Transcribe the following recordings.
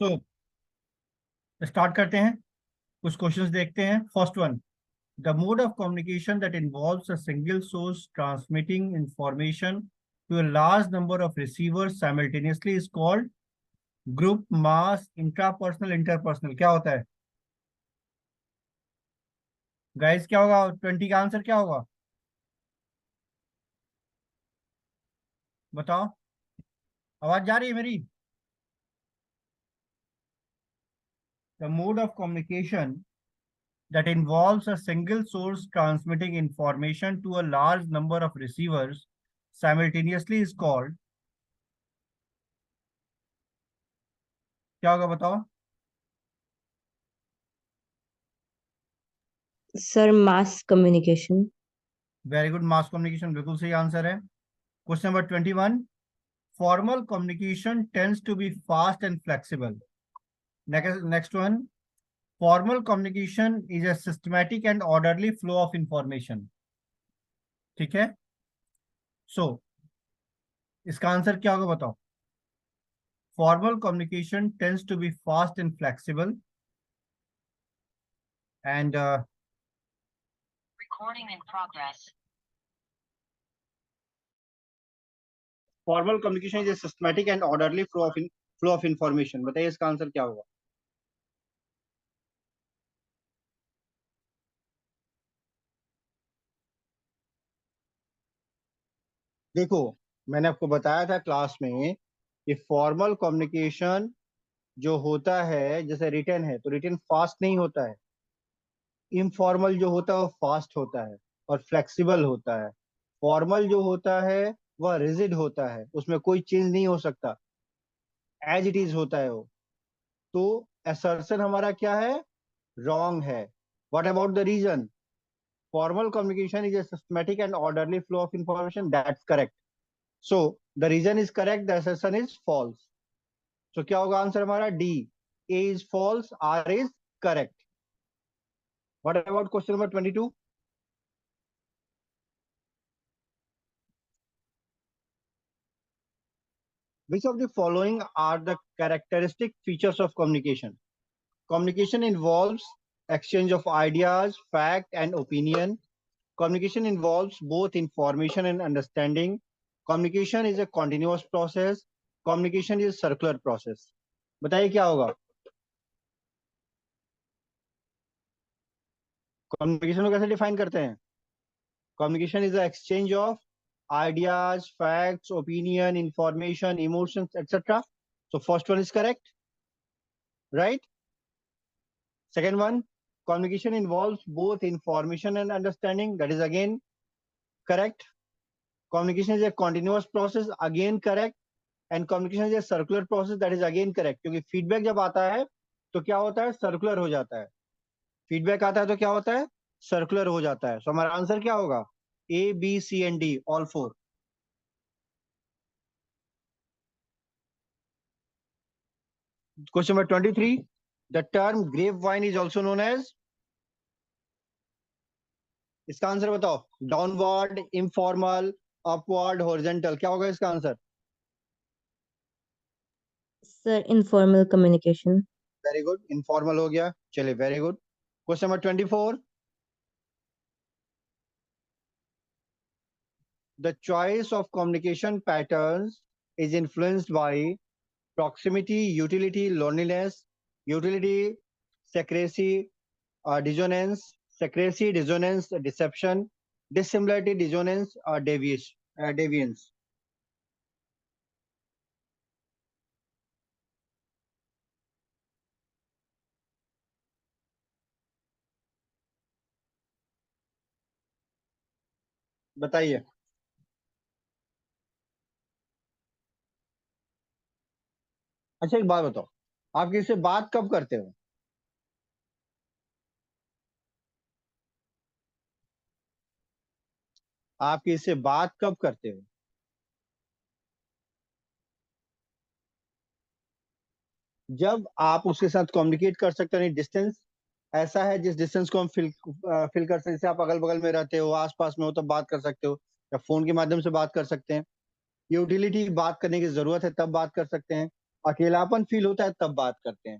तो स्टार्ट करते हैं, कुछ क्वेश्चंस देखते हैं। First one, the mode of communication that involves a single source transmitting information to a large number of receivers simultaneously is called group, mass, intrapersonal, interpersonal. क्या होता है guys? क्या होगा 20 का आंसर? क्या होगा बताओ? आवाज जा रही है मेरी? The mode of communication that involves a single source transmitting information to a large number of receivers simultaneously is called, क्या होगा बताओ? Sir mass communication. Very good, mass communication बिल्कुल सही आंसर है। Question number 21, formal communication tends to be fast and flexible. Next one, formal communication is a systematic and orderly flow of information. ठीक है, सो इसका answer क्या होगा बताओ? Formal communication tends to be fast and flexible and Recording in progress. Formal communication is a systematic and orderly flow of information. बताइए इसका answer क्या होगा? देखो, मैंने आपको बताया था क्लास में कि फॉर्मल कम्युनिकेशन जो होता है, जैसे रिटन है तो रिटन फास्ट नहीं होता है। इनफॉर्मल जो होता है वो फास्ट होता है और फ्लेक्सिबल होता है। फॉर्मल जो होता है वह रिजिड होता है, उसमें कोई चेंज नहीं हो सकता, एज इट इज होता है वो। तो असर्शन हमारा क्या है? रॉन्ग है। What about the reason? Formal communication is a systematic and orderly flow of information. That's correct. So the reason is correct. The assertion is false. So क्या होगा आंसर हमारा? D. A is false. R is correct. What about question number 22? Which of the following are the characteristic features of communication? Communication involves exchange of ideas, fact, and opinion. Communication involves both information and understanding. Communication is a continuous process. Communication is a circular process. बताइए क्या होगा? Communication को कैसे define करते हैं? Communication is the exchange of ideas, facts, opinion, information, emotions etcetera. So first one is correct, right? Second one, communication involves both information and understanding. That is again correct. Communication is a continuous process. Again correct. And communication is a circular process. That is again correct. क्योंकि feedback जब आता है तो क्या होता है? Circular हो जाता है। फीडबैक आता है तो क्या होता है? सर्कुलर हो जाता है। सो हमारा आंसर क्या होगा? A, B, C and D, all four. Question number 23. The term grapevine is also known as, इसका आंसर बताओ? Downward, informal, upward, horizontal. क्या होगा इसका answer? Sir informal communication. Very good, informal हो गया। चलिए, very good. Question number 24. The choice of communication patterns is influenced by proximity, utility, loneliness, utility, secrecy, dissonance, secrecy, dissonance, deception, dissimilarity, dissonance, deviance. बताइए। अच्छा, एक बात बताओ, आप किससे बात कब करते हो? आप किससे बात कब करते हो? जब आप उसके साथ कम्युनिकेट कर सकते हो। नहीं, डिस्टेंस ऐसा है जिस डिस्टेंस को हम फिल कर सकते हैं। जैसे आप अगल बगल में रहते हो, आसपास में हो, तब बात कर सकते हो, या फोन के माध्यम से बात कर सकते हैं। यूटिलिटी, बात करने की जरूरत है तब बात कर सकते हैं। अकेलापन फील होता है तब बात करते हैं।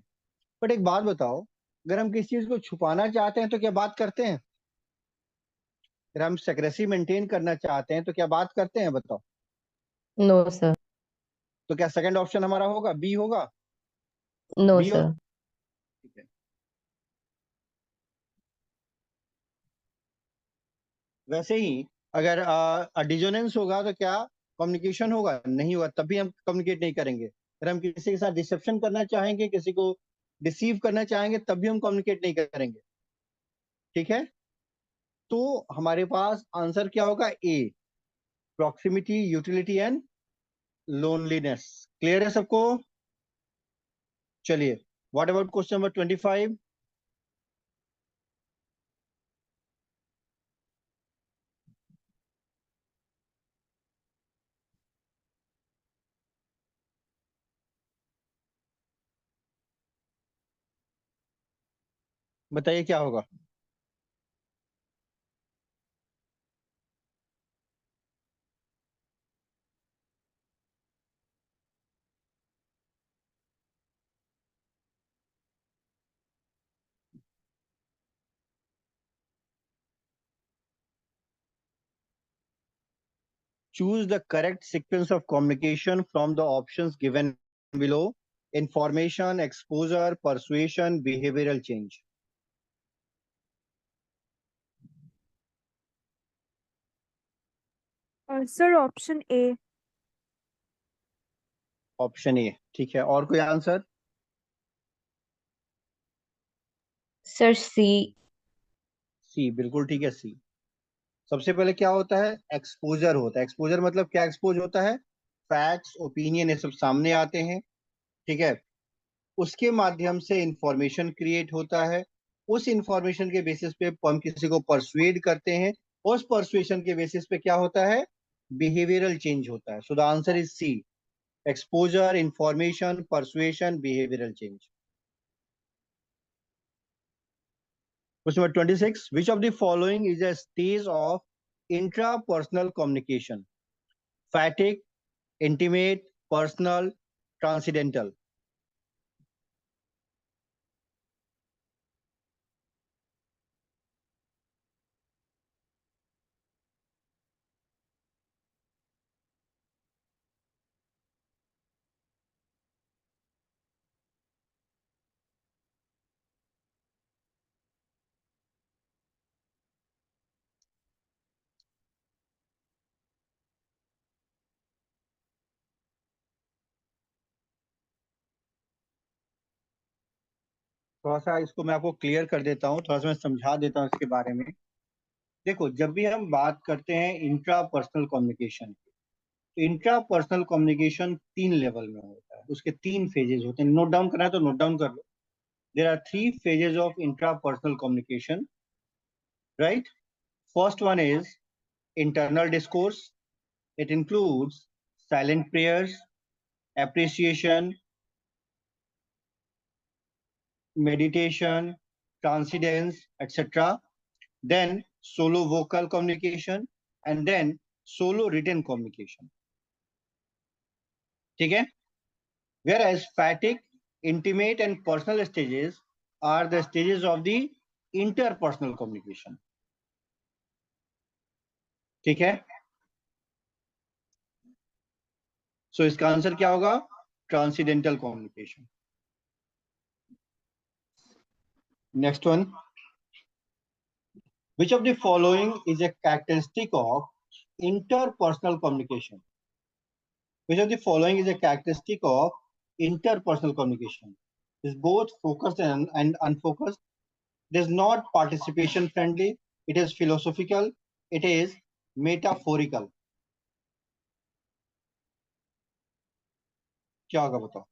बट एक बात बताओ, अगर हम किसी चीज को छुपाना चाहते हैं तो क्या बात करते हैं? अगर हम सेक्रेसी मेंटेन करना चाहते हैं तो क्या बात करते हैं, बताओ? No, sir. तो क्या सेकंड ऑप्शन हमारा होगा, बी होगा? No, बी हो, sir. ठीक है। वैसे ही अगर डिजोनेंस होगा तो क्या कम्युनिकेशन होगा? नहीं होगा, तब भी हम कम्युनिकेट नहीं करेंगे। अगर हम किसी के साथ डिसेप्शन करना चाहेंगे, किसी को डिसीव करना चाहेंगे, तब भी हम कम्युनिकेट नहीं करेंगे। ठीक है, तो हमारे पास आंसर क्या होगा? A, proximity, utility and loneliness. Clear है सबको? चलिए, व्हाट अबाउट क्वेश्चन नंबर 25? बताइए क्या होगा। Choose the correct sequence of communication from the options given below: information, exposure, persuasion, behavioral change. Sir option A. Option A, ठीक है। और कोई आंसर? Sir, C. सी, बिल्कुल ठीक है, सी। सबसे पहले क्या होता है? एक्सपोजर होता है। एक्सपोजर मतलब क्या एक्सपोज होता है? फैक्ट्स, ओपिनियन, ये सब सामने आते हैं। ठीक है, उसके माध्यम से इंफॉर्मेशन क्रिएट होता है। उस इंफॉर्मेशन के बेसिस पे हम किसी को परसुएड करते हैं। उस परसुएशन के बेसिस पे क्या होता है? बिहेवियरल चेंज होता है। So the answer is C, exposure, information, persuasion, behavioural change. Question number 26, which of the following is a stage of intrapersonal communication? Phatic, intimate, personal, transcendental. थोड़ा सा इसको मैं आपको क्लियर कर देता हूँ, थोड़ा सा मैं समझा देता हूँ इसके बारे में। देखो, जब भी हम बात करते हैं इंट्रा पर्सनल कम्युनिकेशन, तो इंट्रा पर्सनल कम्युनिकेशन 3 लेवल में होता है, उसके 3 फेजेस होते हैं। नोट डाउन करना है तो नोट डाउन कर लो। There are 3 phases of intrapersonal communication, right? First one is internal discourse. It includes silent prayers, appreciation, meditation, transcendence, etc. Then solo vocal communication, and then solo written communication. ठीक है? Whereas fatigue, intimate and personal stages are the stages of the interpersonal communication. ठीक है? So इसका answer क्या होगा? Transcendental communication. Next one. Which of the following is a characteristic of interpersonal communication? Which of the following is a characteristic of interpersonal communication? Is both focused and unfocused. It is not participation friendly. It is philosophical. It is metaphorical. क्या होगा बताओ?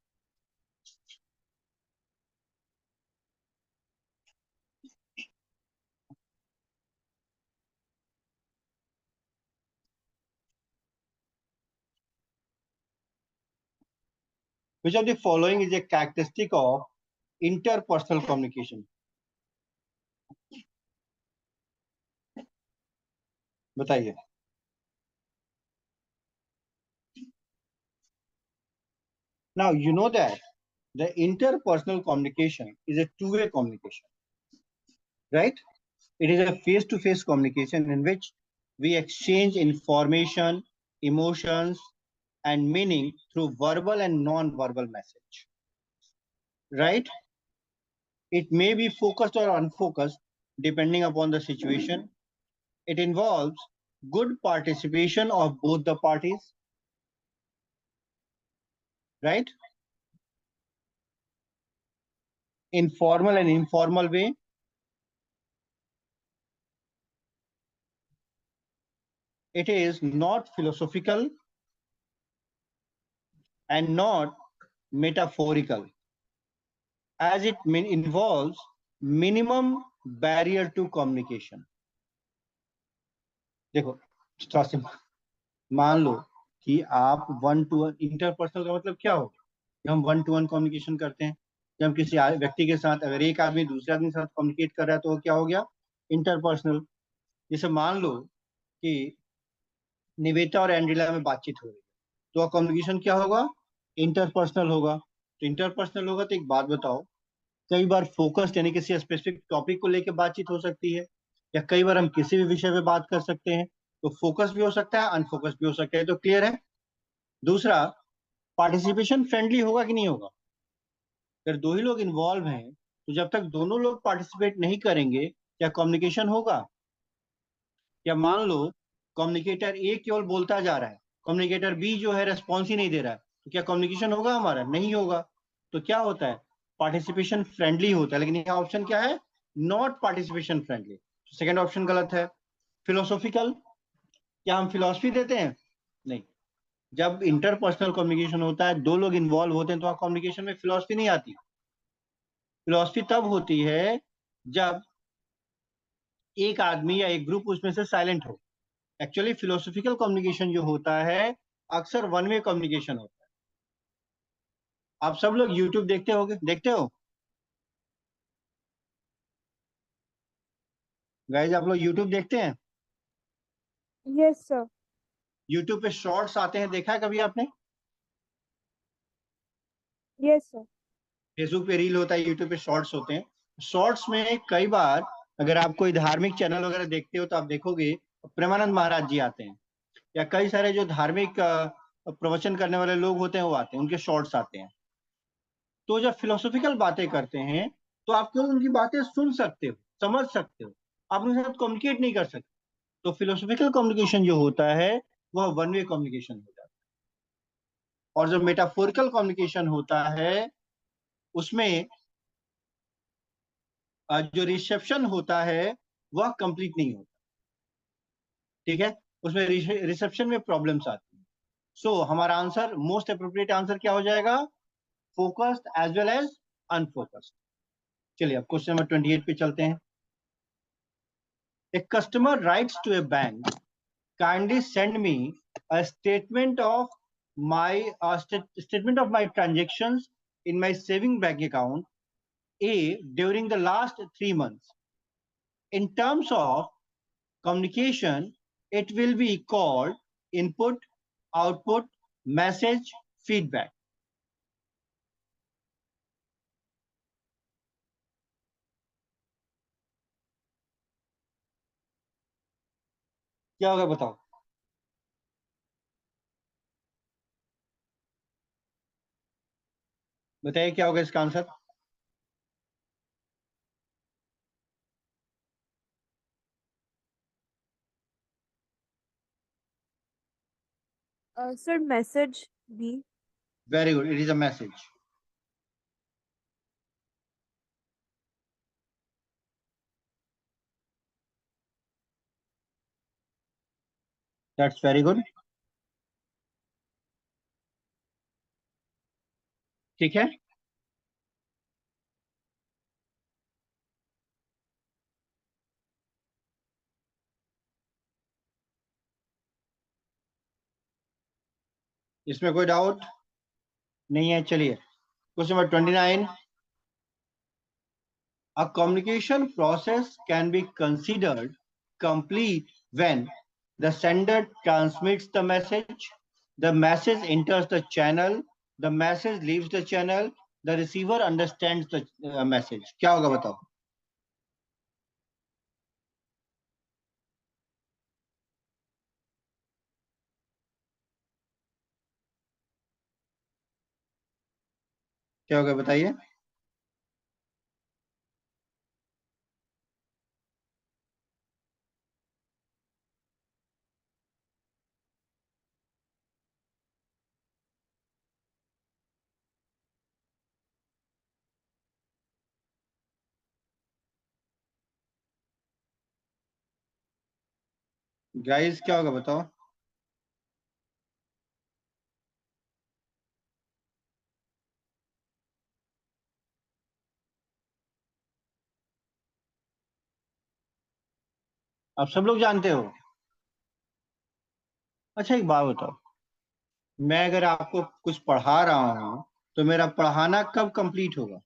Which of the following is a characteristic of interpersonal communication? बताइए। Now you know that the interpersonal communication is a two-way communication, right? It is a face-to-face communication in which we exchange information, emotions, and meaning through verbal and non-verbal message, right? It may be focused or unfocused depending upon the situation. It involves good participation of both the parties, right? In formal and informal way. It is not philosophical and not metaphorical, as it involves minimum barrier to communication. देखो, थोड़ा सा मान लो कि आप one two one, interpersonal का मतलब क्या हो, हम वन टू वन कम्युनिकेशन करते हैं। जब हम किसी व्यक्ति के साथ, अगर एक आदमी दूसरे आदमी के साथ कम्युनिकेट कर रहा है तो वो क्या हो गया, इंटरपर्सनल। जैसे मान लो कि निवेता और एंड्रिला में बातचीत हो रही है, तो कम्युनिकेशन क्या होगा, इंटरपर्सनल होगा। तो इंटरपर्सनल होगा तो एक बात बताओ, कई बार फोकस्ड यानी किसी स्पेसिफिक टॉपिक को लेकर बातचीत हो सकती है, या कई बार हम किसी भी विषय पे बात कर सकते हैं। तो फोकस भी हो सकता है, अनफोकस भी हो सकता है। तो क्लियर है। दूसरा, पार्टिसिपेशन फ्रेंडली होगा कि नहीं होगा। अगर दो ही लोग इन्वॉल्व हैं तो जब तक दोनों लोग पार्टिसिपेट नहीं करेंगे, क्या कम्युनिकेशन होगा। या मान लो कम्युनिकेटर ए केवल बोलता जा रहा है, कम्युनिकेटर बी जो है रेस्पॉन्स ही नहीं दे रहा है, तो क्या कम्युनिकेशन होगा हमारा, नहीं होगा। तो क्या होता है, पार्टिसिपेशन फ्रेंडली होता है, लेकिन यहाँ ऑप्शन क्या है, not participation friendly. Second option गलत है। फिलोसॉफिकल, क्या हम फिलोसफी देते हैं, नहीं। जब इंटरपर्सनल कम्युनिकेशन होता है, दो लोग इन्वॉल्व होते हैं, तो कम्युनिकेशन में फिलोसफी नहीं आती। फिलोसफी तब होती है जब एक आदमी या एक ग्रुप उसमें से साइलेंट हो। एक्चुअली फिलोसॉफिकल कम्युनिकेशन जो होता है, अक्सर वन वे कम्युनिकेशन होता है। आप सब लोग यूट्यूब देखते होगे, देखते हो गाइज, आप लोग यूट्यूब देखते हैं। Yes sir. यूट्यूब पे शॉर्ट्स आते हैं, देखा है कभी आपने। Yes sir. फेसबुक पे रील होता है, यूट्यूब पे शॉर्ट्स होते हैं। शॉर्ट्स में कई बार अगर आप कोई धार्मिक चैनल वगैरह देखते हो तो आप देखोगे प्रेमानंद महाराज जी आते हैं, या कई सारे जो धार्मिक प्रवचन करने वाले लोग होते हैं वो आते हैं, उनके शॉर्ट्स आते हैं। तो जब फिलोसॉफिकल बातें करते हैं तो आप केवल उनकी बातें सुन सकते हो, समझ सकते हो, आप उनके साथ कम्युनिकेट नहीं कर सकते। तो फिलोसॉफिकल कम्युनिकेशन जो होता है वह वन वे कम्युनिकेशन हो जाता है। और जो मेटाफोरिकल कम्युनिकेशन होता है उसमें जो रिसेप्शन होता है वह कंप्लीट नहीं होता, ठीक है, उसमें रिसेप्शन में प्रॉब्लम्स आती है। सो हमारा आंसर, मोस्ट अप्रोप्रिएट आंसर क्या हो जाएगा, focused as well as unfocused. चलिए अब क्वेश्चन नंबर 28 पे चलते हैं। A customer writes to a bank, kindly send me a statement of my statement of my transactions in my saving bank account A during the last 3 months. In terms of communication, it will be called input, output, message, feedback. क्या होगा बताओ, बताइए क्या होगा इसका answer. Sir message B. Very good, it is a message. That's very good, ठीक है। इसमें कोई डाउट नहीं है। चलिए question number 29। A communication process can be considered complete when the sender transmits the message enters the channel, the message leaves the channel, the receiver understands the message. क्या होगा बताओ? क्या होगा बताइए? गाइस क्या होगा बताओ? आप सब लोग जानते हो? अच्छा एक बात बताओ, मैं अगर आपको कुछ पढ़ा रहा हूँ तो मेरा पढ़ाना कब कंप्लीट होगा?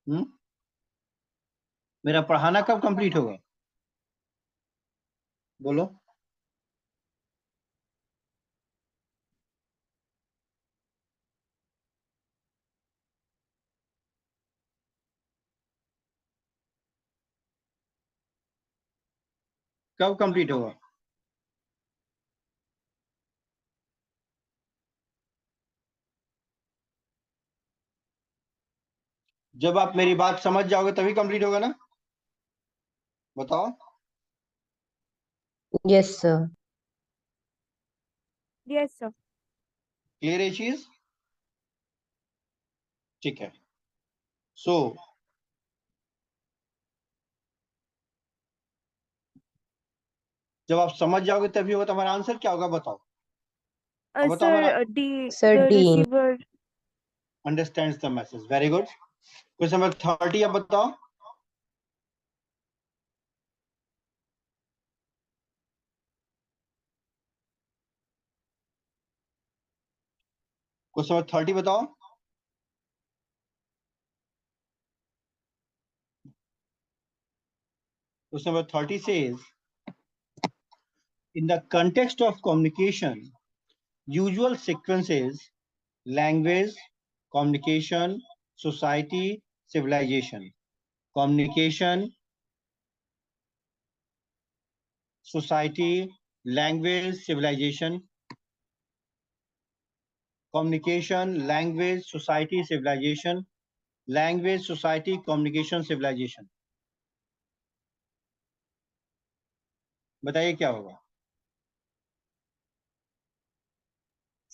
हम्म? मेरा पढ़ाना कब कंप्लीट होगा? बोलो। कब कंप्लीट होगा? जब आप मेरी बात समझ जाओगे तभी कंप्लीट होगा ना? बताओ। Yes, sir. Yes, sir. Clear है ये चीज? ठीक है। सो जब आप समझ जाओगे तभी होगा, तो हमारा आंसर क्या होगा बताओ? अब बताओ हमारा। Sir, Sir, the D. receiver. Understands the message, very good. Question number 30 अब बताओ। क्वेश्चन नंबर 30 बताओ। Question number 30 says, in the context of communication, usual sequences: language, communication, society, civilization. Communication, society, language, civilization. Communication, language, society, civilization. Language, society, communication, civilization. बताइए क्या होगा?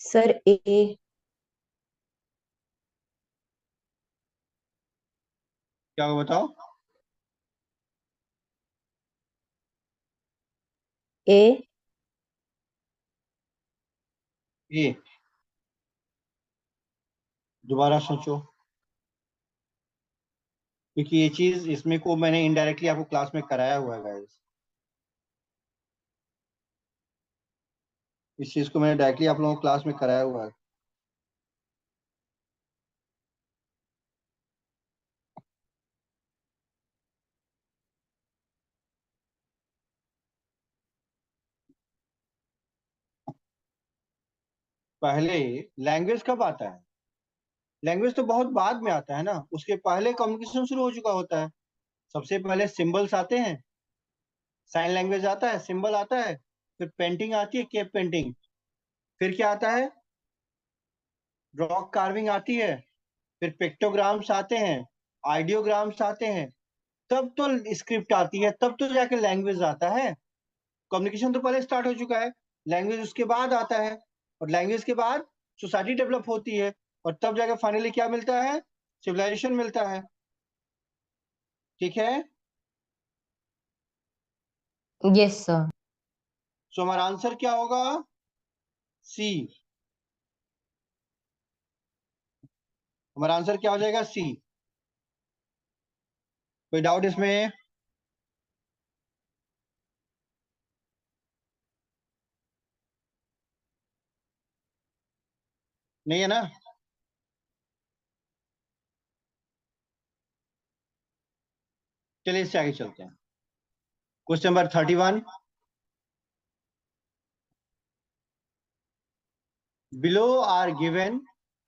Sir, A. क्या होगा बताओ? A. ये दोबारा सोचो, क्योंकि ये चीज इसमें को मैंने इनडायरेक्टली आपको क्लास में कराया हुआ है गाइस। इस चीज को मैंने डायरेक्टली आप लोगों को क्लास में कराया हुआ है। पहले लैंग्वेज कब आता है? लैंग्वेज तो बहुत बाद में आता है ना, उसके पहले कम्युनिकेशन शुरू हो चुका होता है। सबसे पहले सिंबल्स आते हैं, साइन लैंग्वेज आता है, सिंबल आता है, फिर पेंटिंग आती है, केप पेंटिंग। फिर क्या आता है? रॉक कार्विंग आती है, फिर पिक्टोग्राम्स आते हैं, आइडियोग्राम्स आते हैं, तब तो स्क्रिप्ट आती है, तब तो जाके लैंग्वेज आता है। कम्युनिकेशन तो पहले स्टार्ट हो चुका है, लैंग्वेज उसके बाद आता है, और लैंग्वेज के बाद सोसाइटी डेवलप होती है, और तब जाके फाइनली क्या मिलता है? सिविलाइजेशन मिलता है। ठीक है? Yes, sir. सो हमारा आंसर क्या होगा? सी। हमारा आंसर क्या हो जाएगा? सी। कोई डाउट इसमें? नहीं है ना? चलिए इससे आगे चलते हैं। Question number 31. Below are given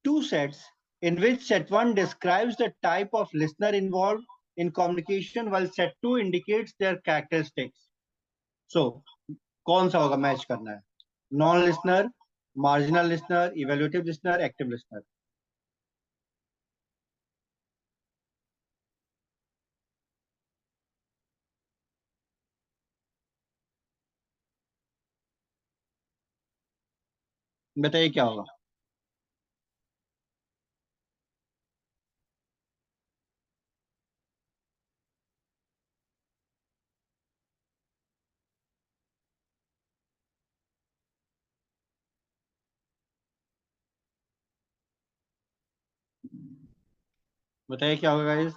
two sets in which set 1 describes the type of listener involved in communication while set 2 indicates their characteristics. So, कौन सा होगा मैच करना है? Non listener, marginal listener, evaluative listener, active listener. बताइए क्या होगा? बताइए क्या होगा गाइस?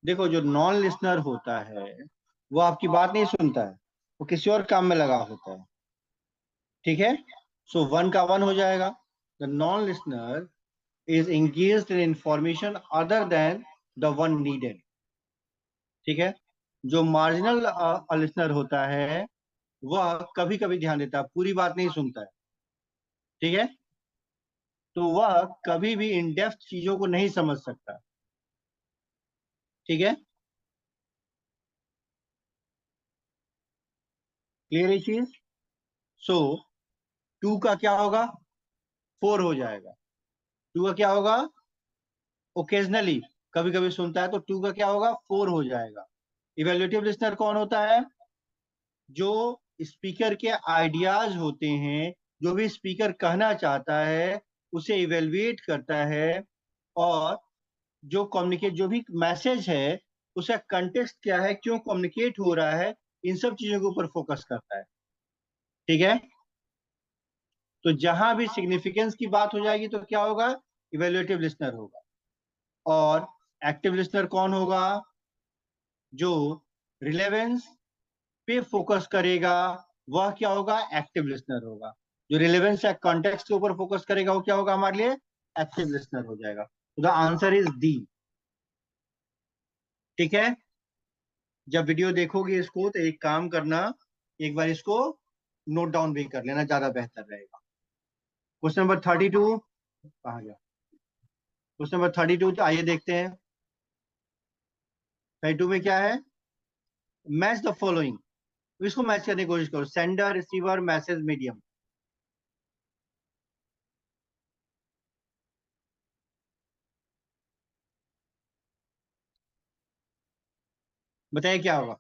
देखो, जो नॉन लिसनर होता है वो आपकी बात नहीं सुनता है, वो किसी और काम में लगा होता है. ठीक है. सो वन का वन हो जाएगा. The non listener is engaged in information other than the one needed. ठीक है. जो मार्जिनल लिसनर होता है वह कभी कभी ध्यान देता है, पूरी बात नहीं सुनता है. ठीक है. तो वह कभी भी इन डेप्थ चीजों को नहीं समझ सकता. ठीक है. क्लियर है चीज? सो टू का क्या होगा? फोर हो जाएगा. टू का क्या होगा? ओकेजनली, कभी कभी सुनता है, तो टू का क्या होगा? फोर हो जाएगा. इवेल्युएटिव लिसनर कौन होता है? जो स्पीकर के आइडियाज होते हैं, जो भी स्पीकर कहना चाहता है उसे इवेलुएट करता है, और जो भी मैसेज है उसका कंटेक्स्ट क्या है, क्यों कम्युनिकेट हो रहा है, इन सब चीजों के ऊपर फोकस करता है. ठीक है. तो जहां भी सिग्निफिकेंस की बात हो जाएगी तो क्या होगा? इवेल्युएटिव लिसनर होगा. और एक्टिव लिसनर कौन होगा? जो रिलेवेंस पे फोकस करेगा वह क्या होगा? एक्टिव लिसनर होगा. जो रिलेवेंस या कॉन्टेक्स्ट के ऊपर फोकस करेगा वो क्या होगा हमारे लिए? एक्टिव लिसनर हो जाएगा. तो द आंसर इज डी. ठीक है. जब वीडियो देखोगे इसको तो एक काम करना, एक बार इसको नोट डाउन भी कर लेना, ज्यादा बेहतर रहेगा. क्वेश्चन नंबर 32 कहाँ गया? क्वेश्चन नंबर 32 तो आइए देखते हैं. 32 में क्या है? Match the following. इसको मैच करने की कोशिश करो. Sender, receiver, message, medium. बताइए क्या होगा?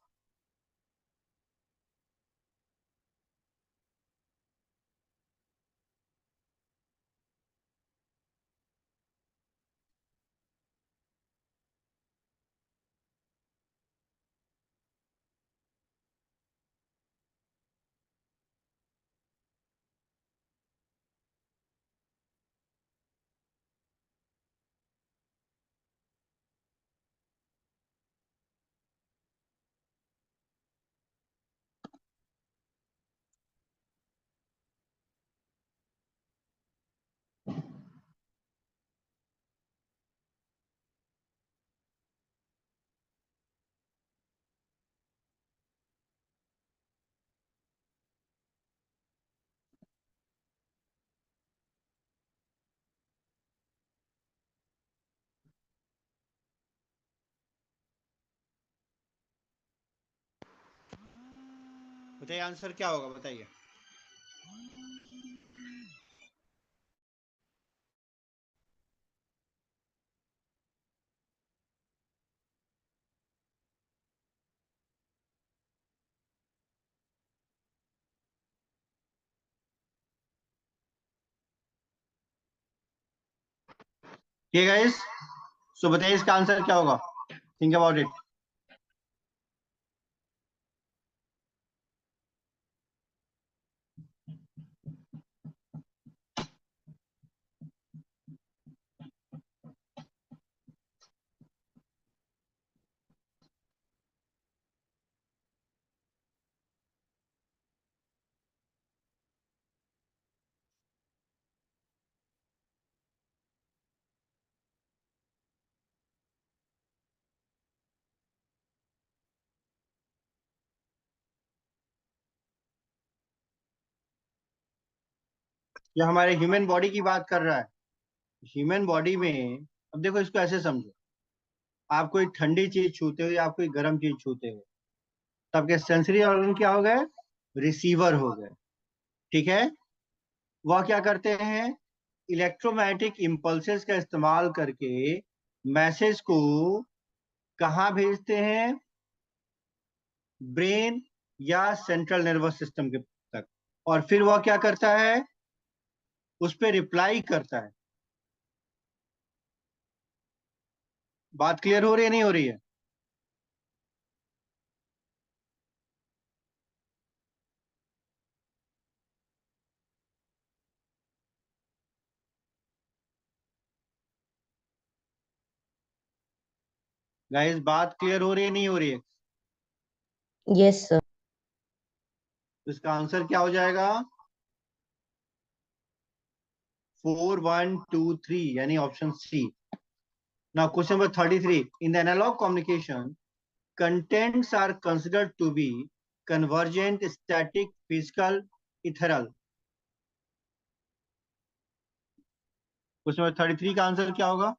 बताइए आंसर क्या होगा? बताइए. ठीक है गाइस. सो बताइए इसका आंसर क्या होगा? Think about it. ये हमारे ह्यूमन बॉडी की बात कर रहा है। ह्यूमन बॉडी में, अब देखो इसको ऐसे समझो, आप कोई ठंडी चीज छूते हो या आप कोई गर्म चीज छूते हो, तब के सेंसरी ऑर्गन क्या हो गए? रिसीवर हो गए। ठीक है। वह क्या करते हैं? इलेक्ट्रोमैग्नेटिक इम्पल्सेस का इस्तेमाल करके मैसेज को कहाँ भेजते हैं? ब्रेन या सेंट्रल नर्वस सिस्टम के तक। और फिर वह क्या करता है? उस पर रिप्लाई करता है। बात क्लियर हो रही है नहीं हो रही है? गाइस बात क्लियर हो रही है नहीं हो रही है? yes sir, तो इसका आंसर क्या हो जाएगा? 4123 यानी option C. Now question number 33, in the analogue communication contents are considered to be convergent, static, physical, ethereal. Question number 33 का आंसर क्या होगा?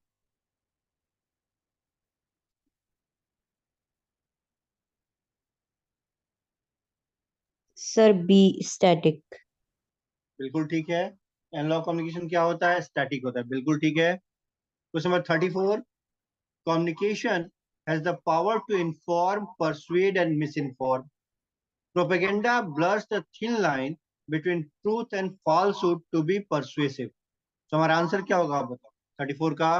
sir B static, बिल्कुल ठीक है। एनालॉग कम्युनिकेशन क्या होता है? स्टैटिक होता है। बिल्कुल ठीक है। Question number 34, communication has the power to inform, persuade and misinform. Propaganda blurs the thin line between truth and falsehood to be persuasive. तो हमारा आंसर क्या होगा? आप बताओ 34 का।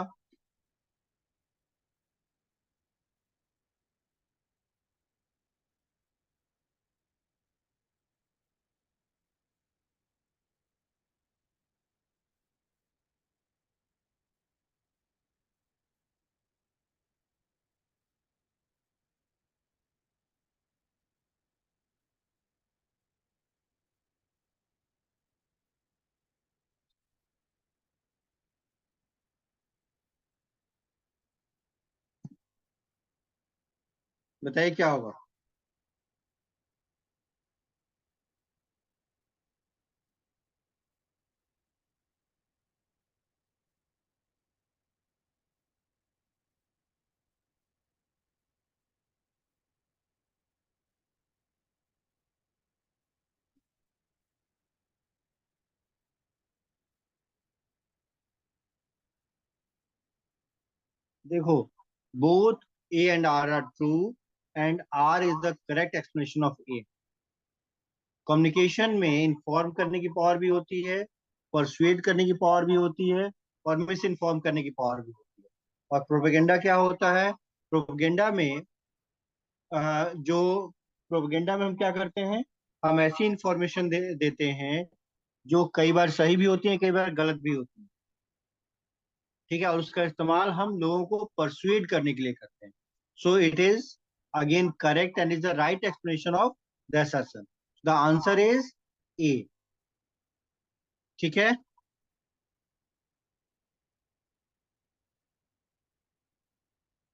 बताइए क्या होगा? देखो, both A and R are true and R is the correct explanation of A. Communication में इंफॉर्म करने की पावर भी होती है, परसुएड करने की पावर भी होती है, और मिस इन्फॉर्म करने की पावर भी होती है। और प्रोपेगेंडा क्या होता है? प्रोपेगेंडा में जो प्रोपेगेंडा में हम क्या करते हैं? हम ऐसी इंफॉर्मेशन देते हैं जो कई बार सही भी होती है, कई बार गलत भी होती है। ठीक है। और उसका इस्तेमाल हम लोगों को परसुएड करने के लिए करते हैं। So it is again correct and is the right explanation of the assertion. The answer is a. ठीक है।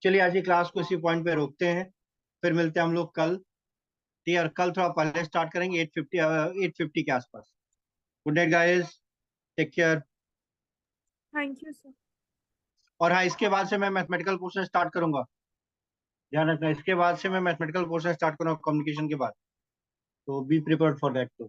चलिए आज की क्लास को इसी पॉइंट पे रोकते हैं, फिर मिलते हैं हम लोग कल। ठीक है। और कल थोड़ा पहले स्टार्ट करेंगे 8:50 के आसपास। Good night guys, take care. Thank you, sir. और हाँ, इसके बाद से मैं मैथमेटिकल पोर्शन स्टार्ट करूंगा। ध्यान रखना, इसके बाद से मैं मैथमेटिकल पोर्शन स्टार्ट करूंगा कम्युनिकेशन के बाद। तो be prepared for that to.